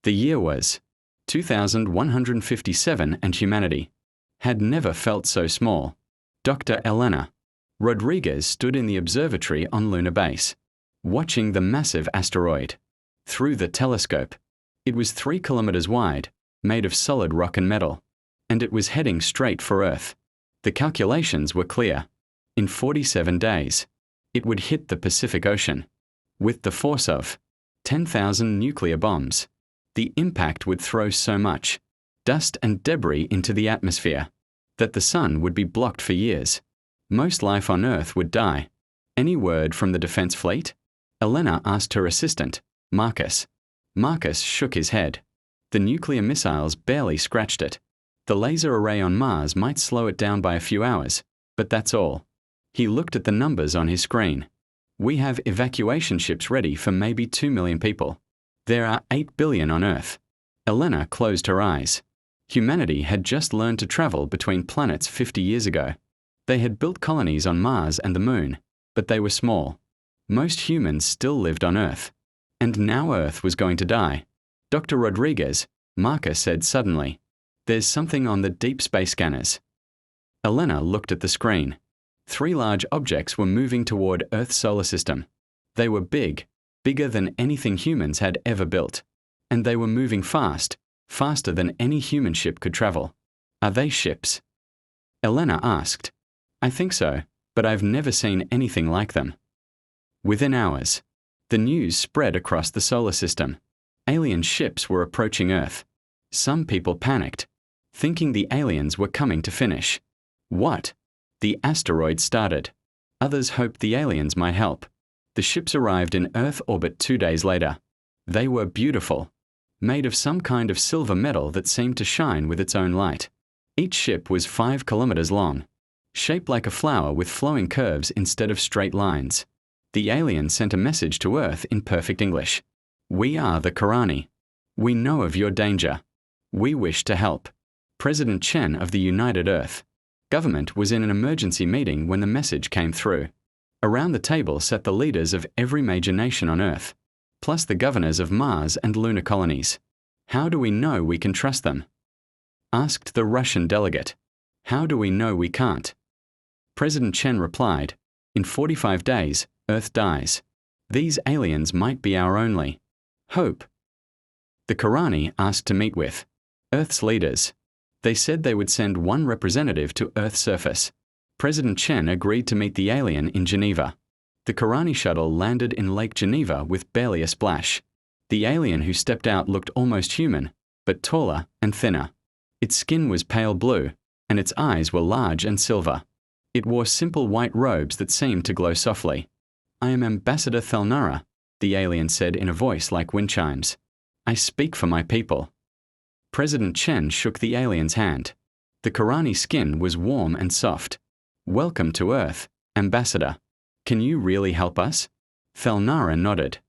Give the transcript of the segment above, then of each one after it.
The year was 2157 and humanity had never felt so small. Dr. Elena Rodriguez stood in the observatory on Lunar Base, watching the massive asteroid. Through the telescope, it was 3 kilometers wide, made of solid rock and metal, and it was heading straight for Earth. The calculations were clear. In 47 days, it would hit the Pacific Ocean. With the force of 10,000 nuclear bombs, the impact would throw so much dust and debris into the atmosphere that the sun would be blocked for years. Most life on Earth would die. Any word from the defense fleet? Elena asked her assistant, Marcus. Marcus shook his head. The nuclear missiles barely scratched it. The laser array on Mars might slow it down by a few hours, but that's all. He looked at the numbers on his screen. We have evacuation ships ready for maybe 2 million people. There are 8 billion on Earth. Elena closed her eyes. Humanity had just learned to travel between planets 50 years ago. They had built colonies on Mars and the Moon, but they were small. Most humans still lived on Earth. And now Earth was going to die. Dr. Rodriguez, Marcus said suddenly, "There's something on the deep space scanners." Elena looked at the screen. 3 large objects were moving toward Earth's solar system. They were big, bigger than anything humans had ever built. And they were moving fast, faster than any human ship could travel. Are they ships? Elena asked. I think so, but I've never seen anything like them. Within hours, the news spread across the solar system. Alien ships were approaching Earth. Some people panicked, thinking the aliens were coming to finish. What? The asteroid started. Others hoped the aliens might help. The ships arrived in Earth orbit 2 days later. They were beautiful, made of some kind of silver metal that seemed to shine with its own light. Each ship was 5 kilometers long, shaped like a flower with flowing curves instead of straight lines. The aliens sent a message to Earth in perfect English. We are the Karani. We know of your danger. We wish to help. President Chen of the United Earth Government was in an emergency meeting when the message came through. Around the table sat the leaders of every major nation on Earth, plus the governors of Mars and lunar colonies. How do we know we can trust them? Asked the Russian delegate. How do we know we can't? President Chen replied, in 45 days, Earth dies. These aliens might be our only hope. The Karani asked to meet with Earth's leaders. They said they would send 1 representative to Earth's surface. President Chen agreed to meet the alien in Geneva. The Karani shuttle landed in Lake Geneva with barely a splash. The alien who stepped out looked almost human, but taller and thinner. Its skin was pale blue, and its eyes were large and silver. It wore simple white robes that seemed to glow softly. I am Ambassador Thelnara, the alien said in a voice like wind chimes. I speak for my people. President Chen shook the alien's hand. The Karani skin was warm and soft. Welcome to Earth, Ambassador. Can you really help us? Thelnara nodded.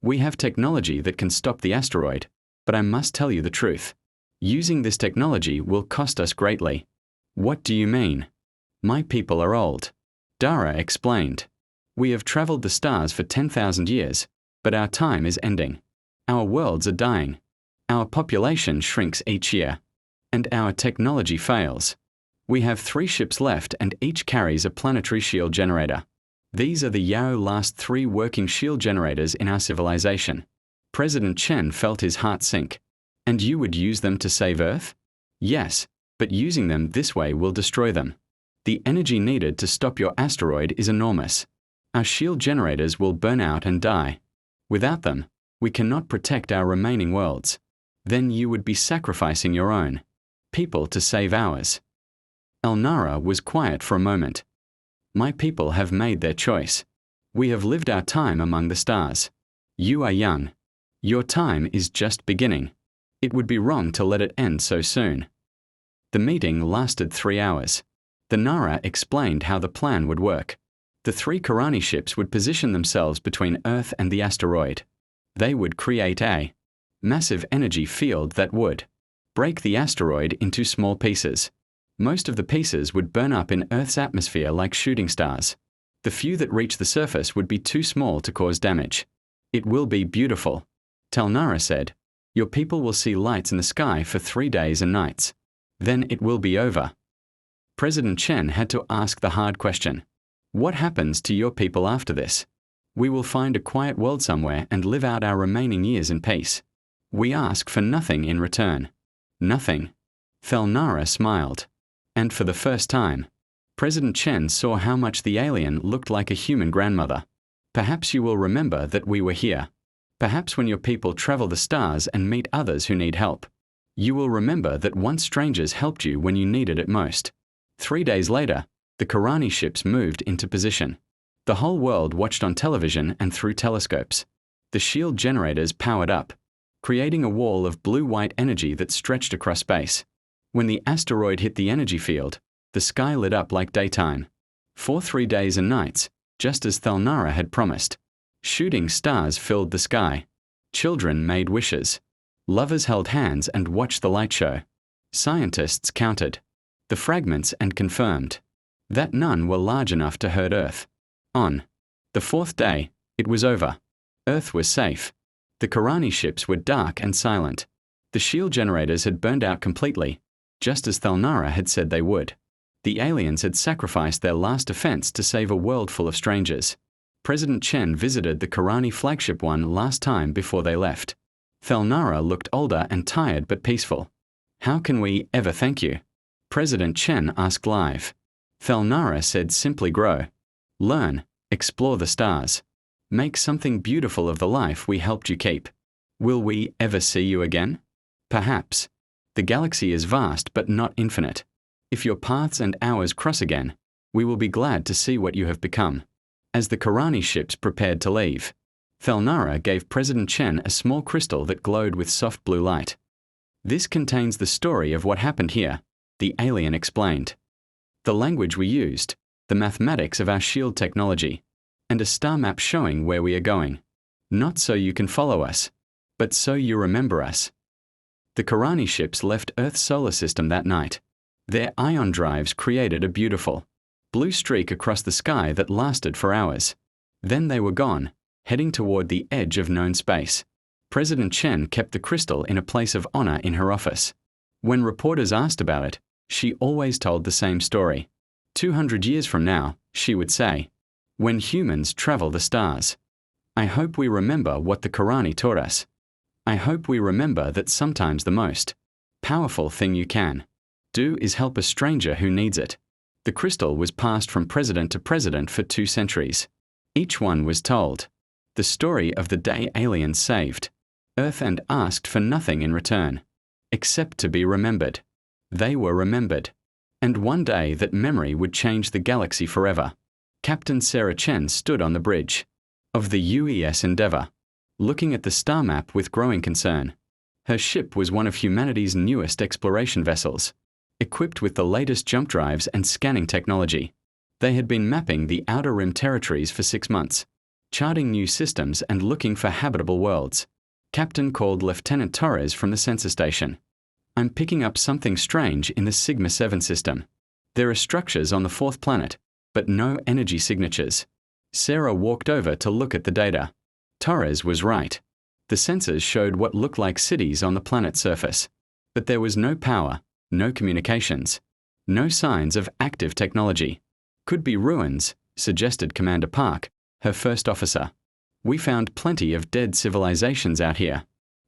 We have technology that can stop the asteroid, but I must tell you the truth. Using this technology will cost us greatly. What do you mean? My people are old. Dara explained. We have traveled the stars for 10,000 years, but our time is ending. Our worlds are dying. Our population shrinks each year, and our technology fails. We have 3 ships left and each carries a planetary shield generator. These are the Yao last 3 working shield generators in our civilization. President Chen felt his heart sink. And you would use them to save Earth? Yes, but using them this way will destroy them. The energy needed to stop your asteroid is enormous. Our shield generators will burn out and die. Without them, we cannot protect our remaining worlds. Then you would be sacrificing your own people to save ours. Elnara was quiet for a moment. My people have made their choice. We have lived our time among the stars. You are young. Your time is just beginning. It would be wrong to let it end so soon. The meeting lasted 3 hours. The Nara explained how the plan would work. The 3 Karani ships would position themselves between Earth and the asteroid. They would create a massive energy field that would break the asteroid into small pieces. Most of the pieces would burn up in Earth's atmosphere like shooting stars. The few that reach the surface would be too small to cause damage. It will be beautiful, Talnara said. Your people will see lights in the sky for 3 days and nights. Then it will be over. President Chen had to ask the hard question. What happens to your people after this? We will find a quiet world somewhere and live out our remaining years in peace. We ask for nothing in return. Nothing. Thelnara smiled. And for the first time, President Chen saw how much the alien looked like a human grandmother. Perhaps you will remember that we were here. Perhaps when your people travel the stars and meet others who need help, you will remember that once strangers helped you when you needed it most. 3 days later, the Karani ships moved into position. The whole world watched on television and through telescopes. The shield generators powered up, creating a wall of blue-white energy that stretched across space. When the asteroid hit the energy field, the sky lit up like daytime. For 3 days and nights, just as Thelnara had promised. Shooting stars filled the sky. Children made wishes. Lovers held hands and watched the light show. Scientists counted the fragments and confirmed that none were large enough to hurt Earth. On the 4th day, it was over. Earth was safe. The Karani ships were dark and silent. The shield generators had burned out completely, just as Thelnara had said they would. The aliens had sacrificed their last defense to save a world full of strangers. President Chen visited the Karani flagship one last time before they left. Thelnara looked older and tired but peaceful. How can we ever thank you? President Chen asked live. Thelnara said simply grow. Learn, explore the stars. Make something beautiful of the life we helped you keep. Will we ever see you again? Perhaps. The galaxy is vast but not infinite. If your paths and ours cross again, we will be glad to see what you have become. As the Karani ships prepared to leave, Thelnara gave President Chen a small crystal that glowed with soft blue light. This contains the story of what happened here, the alien explained. The language we used, the mathematics of our shield technology, and a star map showing where we are going. Not so you can follow us, but so you remember us. The Karani ships left Earth's solar system that night. Their ion drives created a beautiful blue streak across the sky that lasted for hours. Then they were gone, heading toward the edge of known space. President Chen kept the crystal in a place of honor in her office. When reporters asked about it, she always told the same story. 200 years from now, she would say, when humans travel the stars, I hope we remember what the Karani taught us. I hope we remember that sometimes the most powerful thing you can do is help a stranger who needs it. The crystal was passed from president to president for 2 centuries. Each one was told the story of the day aliens saved Earth and asked for nothing in return, except to be remembered. They were remembered. And one day that memory would change the galaxy forever. Captain Sarah Chen stood on the bridge of the UES Endeavour, looking at the star map with growing concern. Her ship was one of humanity's newest exploration vessels, equipped with the latest jump drives and scanning technology. They had been mapping the Outer Rim territories for 6 months, charting new systems and looking for habitable worlds. Captain called Lieutenant Torres from the sensor station. I'm picking up something strange in the Sigma-7 system. There are structures on the 4th planet, but no energy signatures. Sarah walked over to look at the data. Torres was right. The sensors showed what looked like cities on the planet's surface. But there was no power, no communications, no signs of active technology. Could be ruins, suggested Commander Park, her first officer. We found plenty of dead civilizations out here.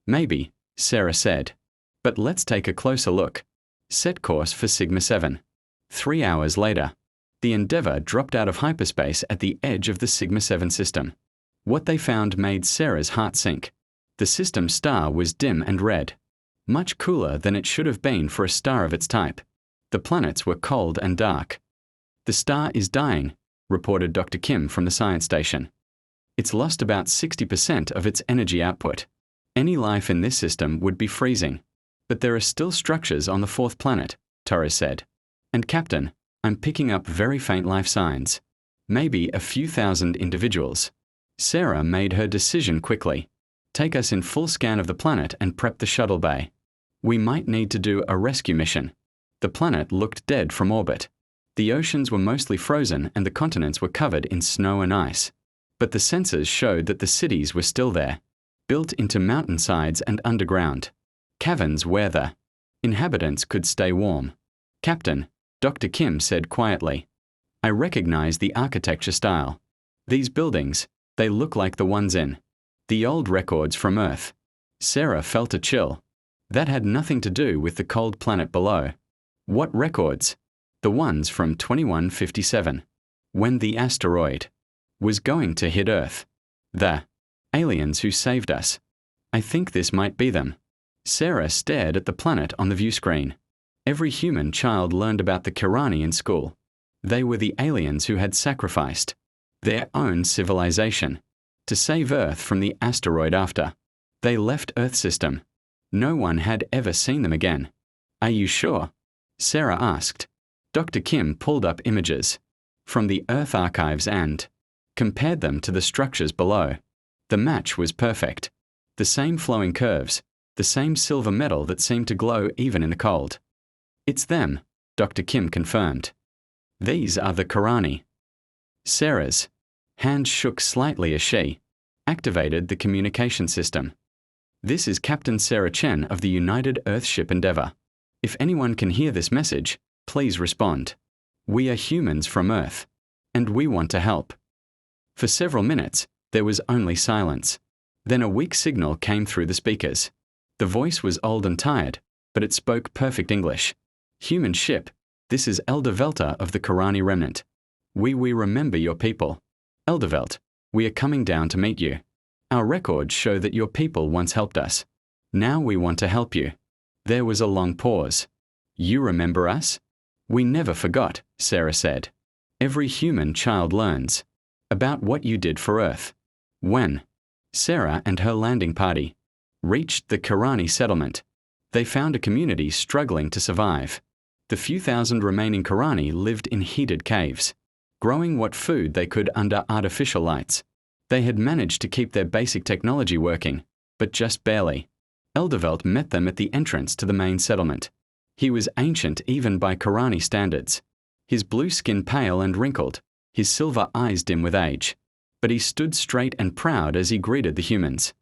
Maybe, Sarah said. But let's take a closer look. Set course for Sigma-7. 3 hours later, the Endeavour dropped out of hyperspace at the edge of the Sigma-7 system. What they found made Sarah's heart sink. The system's star was dim and red, much cooler than it should have been for a star of its type. The planets were cold and dark. The star is dying, reported Dr. Kim from the science station. It's lost about 60% of its energy output. Any life in this system would be freezing. But there are still structures on the 4th planet, Torres said. And Captain, I'm picking up very faint life signs. Maybe a few thousand individuals. Sarah made her decision quickly. Take us in full scan of the planet and prep the shuttle bay. We might need to do a rescue mission. The planet looked dead from orbit. The oceans were mostly frozen and the continents were covered in snow and ice. But the sensors showed that the cities were still there. built into mountainsides and underground. Caverns where the inhabitants could stay warm. Captain, Dr. Kim said quietly. I recognize the architecture style. These buildings, they look like the ones in the old records from Earth. Sarah felt a chill. That had nothing to do with the cold planet below. What records? The ones from 2157, when the asteroid was going to hit Earth. The aliens who saved us. I think this might be them. Sarah stared at the planet on the view screen. Every human child learned about the Karani in school. They were the aliens who had sacrificed their own civilization to save Earth from the asteroid after they left Earth system. No one had ever seen them again. Are you sure? Sarah asked. Dr. Kim pulled up images from the Earth archives and compared them to the structures below. The match was perfect. The same flowing curves, the same silver metal that seemed to glow even in the cold. It's them, Dr. Kim confirmed. These are the Karani. Sarah's hand shook slightly as she activated the communication system. This is Captain Sarah Chen of the United Earthship Endeavour. If anyone can hear this message, please respond. We are humans from Earth, and we want to help. For several minutes, there was only silence. Then a weak signal came through the speakers. The voice was old and tired, but it spoke perfect English. Human ship, this is Eldervelta of the Karani remnant. We remember your people. Eldervelt, we are coming down to meet you. Our records show that your people once helped us. Now we want to help you. There was a long pause. You remember us? We never forgot, Sarah said. Every human child learns about what you did for Earth. When Sarah and her landing party reached the Karani settlement, they found a community struggling to survive. The few thousand remaining Karani lived in heated caves, growing what food they could under artificial lights. They had managed to keep their basic technology working, but just barely. Eldervelt met them at the entrance to the main settlement. He was ancient even by Karani standards. His blue skin pale and wrinkled, his silver eyes dim with age. But he stood straight and proud as he greeted the humans.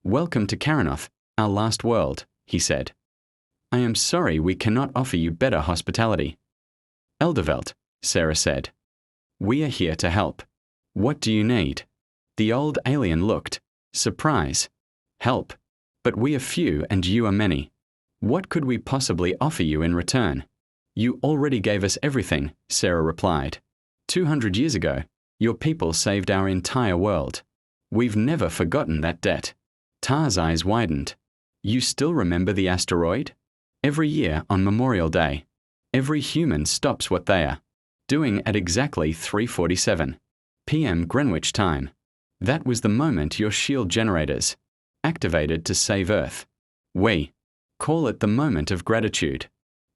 Welcome to Karanoth, our last world, he said. I am sorry we cannot offer you better hospitality. Eldervelt, Sarah said. We are here to help. What do you need? The old alien looked. Surprise. Help. But we are few and you are many. What could we possibly offer you in return? You already gave us everything, Sarah replied. 200 years ago, your people saved our entire world. We've never forgotten that debt. Tar's eyes widened. You still remember the asteroid? Every year on Memorial Day, every human stops what they are doing at exactly 3:47 p.m. Greenwich time. That was the moment your shield generators activated to save Earth. We call it the moment of gratitude.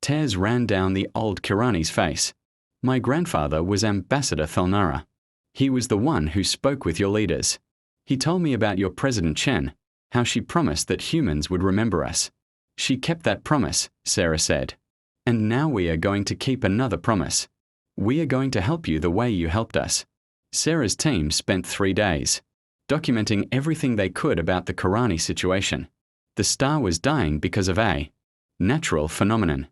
Tears ran down the old Karani's face. My grandfather was Ambassador Thelnara. He was the one who spoke with your leaders. He told me about your President Chen, how she promised that humans would remember us. She kept that promise, Sarah said. And now we are going to keep another promise. We are going to help you the way you helped us. Sarah's team spent 3 days documenting everything they could about the Karani situation. The star was dying because of a natural phenomenon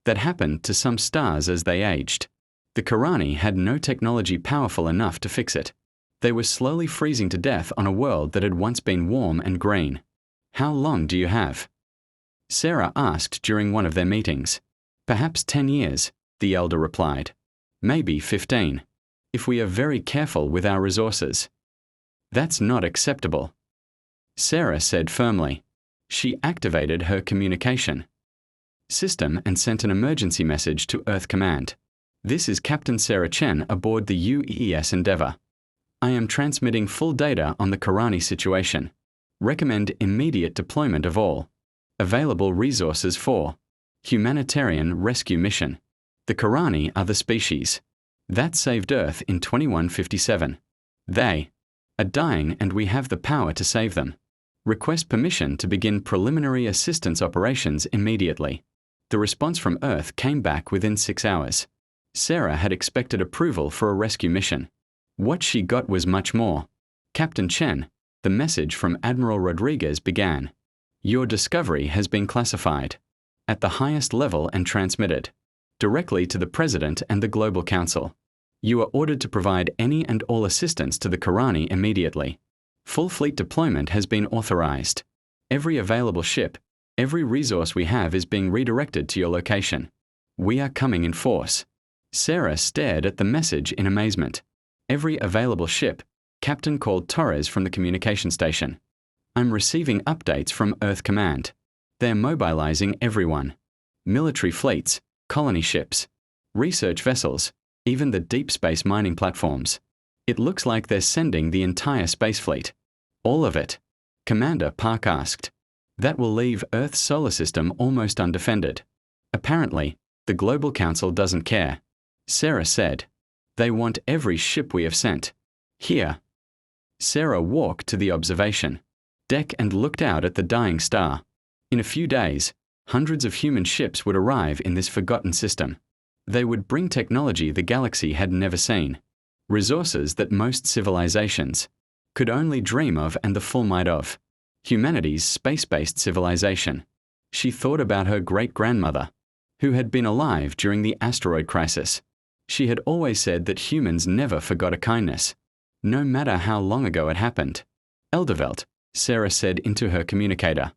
that happened to some stars as they aged. The Karani had no technology powerful enough to fix it. They were slowly freezing to death on a world that had once been warm and green. How long do you have? Sarah asked during one of their meetings. Perhaps 10 years, the elder replied. Maybe 15, if we are very careful with our resources. That's not acceptable, Sarah said firmly. She activated her communication system and sent an emergency message to Earth Command. This is Captain Sarah Chen aboard the UES Endeavour. I am transmitting full data on the Karani situation. Recommend immediate deployment of all available resources for humanitarian rescue mission. The Karani are the species that saved Earth in 2157. They are dying and we have the power to save them. Request permission to begin preliminary assistance operations immediately. The response from Earth came back within 6 hours. Sarah had expected approval for a rescue mission. What she got was much more. Captain Chen, The message from Admiral Rodriguez began. Your discovery has been classified at the highest level and transmitted directly to the President and the Global Council. You are ordered to provide any and all assistance to the Karani immediately. Full fleet deployment has been authorized. Every available ship, every resource we have is being redirected to your location. We are coming in force. Sarah stared at the message in amazement. Every available ship, Captain called Torres from the communication station. I'm receiving updates from Earth Command. They're mobilizing everyone. Military fleets, colony ships, research vessels, even the deep space mining platforms. It looks like they're sending the entire space fleet. All of it. Commander Park asked. That will leave Earth's solar system almost undefended. Apparently, the Global Council doesn't care. Sarah said. They want every ship we have sent. Here. Sarah walked to the observation deck and looked out at the dying star. In a few days, hundreds of human ships would arrive in this forgotten system. They would bring technology the galaxy had never seen. Resources that most civilizations could only dream of and the full might of. Humanity's space-based civilization. She thought about her great-grandmother, who had been alive during the asteroid crisis. She had always said that humans never forgot a kindness, no matter how long ago it happened. Eldervelt, Sarah said into her communicator.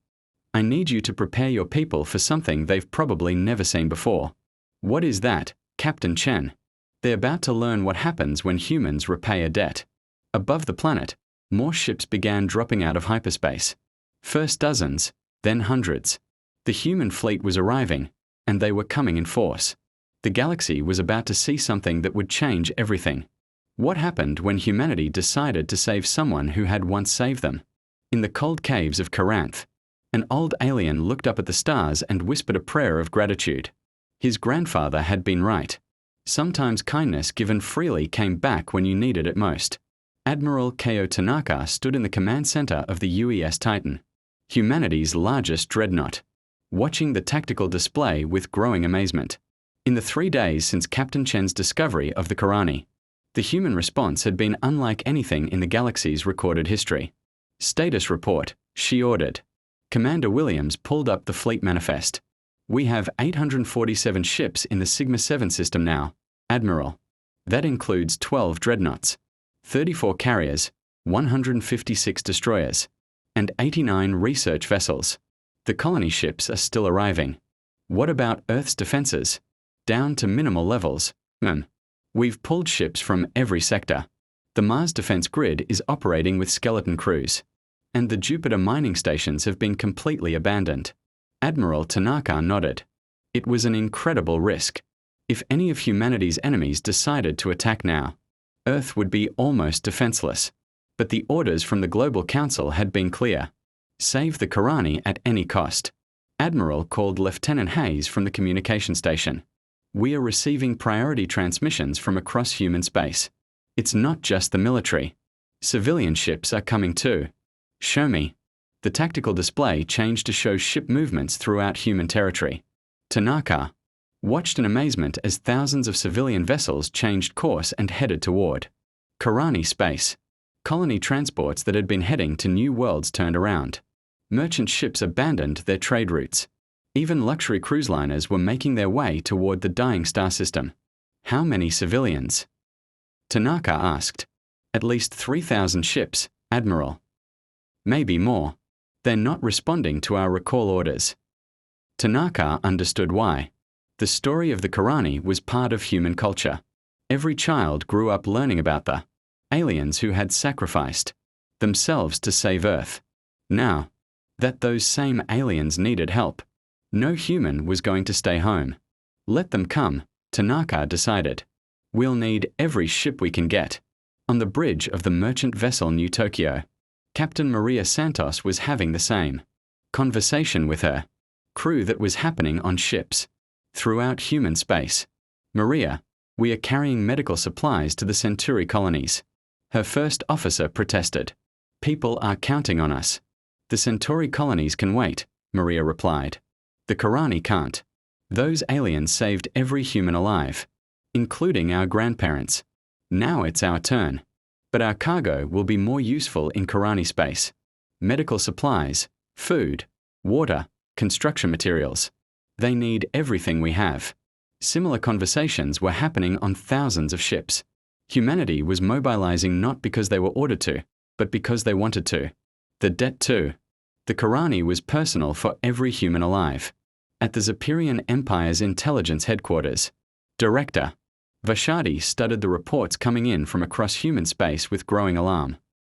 I need you to prepare your people for something they've probably never seen before. What is that, Captain Chen? They're about to learn what happens when humans repay a debt. Above the planet, more ships began dropping out of hyperspace. First dozens, then hundreds. The human fleet was arriving, and they were coming in force. The galaxy was about to see something that would change everything. What happened when humanity decided to save someone who had once saved them? In the cold caves of Karanth, an old alien looked up at the stars and whispered a prayer of gratitude. His grandfather had been right. Sometimes kindness given freely came back when you needed it most. Admiral Keo Tanaka stood in the command center of the UES Titan, humanity's largest dreadnought, watching the tactical display with growing amazement. In the 3 days since Captain Chen's discovery of the Karani, the human response had been unlike anything in the galaxy's recorded history. Status report, she ordered. Commander Williams pulled up the fleet manifest. We have 847 ships in the Sigma-7 system now, Admiral. That includes 12 dreadnoughts, 34 carriers, 156 destroyers, and 89 research vessels. The colony ships are still arriving. What about Earth's defenses? Down to minimal levels. We've pulled ships from every sector. The Mars defense grid is operating with skeleton crews, and the Jupiter mining stations have been completely abandoned. Admiral Tanaka nodded. It was an incredible risk. If any of humanity's enemies decided to attack now, Earth would be almost defenseless. But the orders from the Global Council had been clear. Save the Karani at any cost. Admiral called Lieutenant Hayes from the communication station. We are receiving priority transmissions from across human space. It's not just the military. Civilian ships are coming too. Show me. The tactical display changed to show ship movements throughout human territory. Tanaka watched in amazement as thousands of civilian vessels changed course and headed toward Karani space. Colony transports that had been heading to new worlds turned around. Merchant ships abandoned their trade routes. Even luxury cruise liners were making their way toward the dying star system. How many civilians? Tanaka asked. At least 3,000 ships, Admiral. Maybe more. They're not responding to our recall orders. Tanaka understood why. The story of the Karani was part of human culture. Every child grew up learning about the aliens who had sacrificed themselves to save Earth. Now that those same aliens needed help, no human was going to stay home. Let them come, Tanaka decided. We'll need every ship we can get. On the bridge of the merchant vessel New Tokyo, Captain Maria Santos was having the same conversation with her crew that was happening on ships throughout human space. Maria, we are carrying medical supplies to the Centauri colonies. Her first officer protested. People are counting on us. The Centauri colonies can wait, Maria replied. The Karani can't. Those aliens saved every human alive, including our grandparents. Now it's our turn. but our cargo will be more useful in Karani space. Medical supplies, food, water, construction materials. They need everything we have. Similar conversations were happening on thousands of ships. Humanity was mobilizing not because they were ordered to, but because they wanted to. The debt too. The Karani was personal for every human alive. At the Zephyrian Empire's intelligence headquarters, Director Vashadi studied the reports coming in from across human space with growing alarm.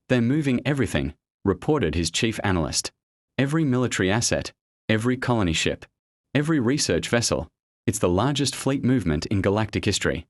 "They're moving everything," reported his chief analyst. "Every military asset, every colony ship, every research vessel. It's the largest fleet movement in galactic history."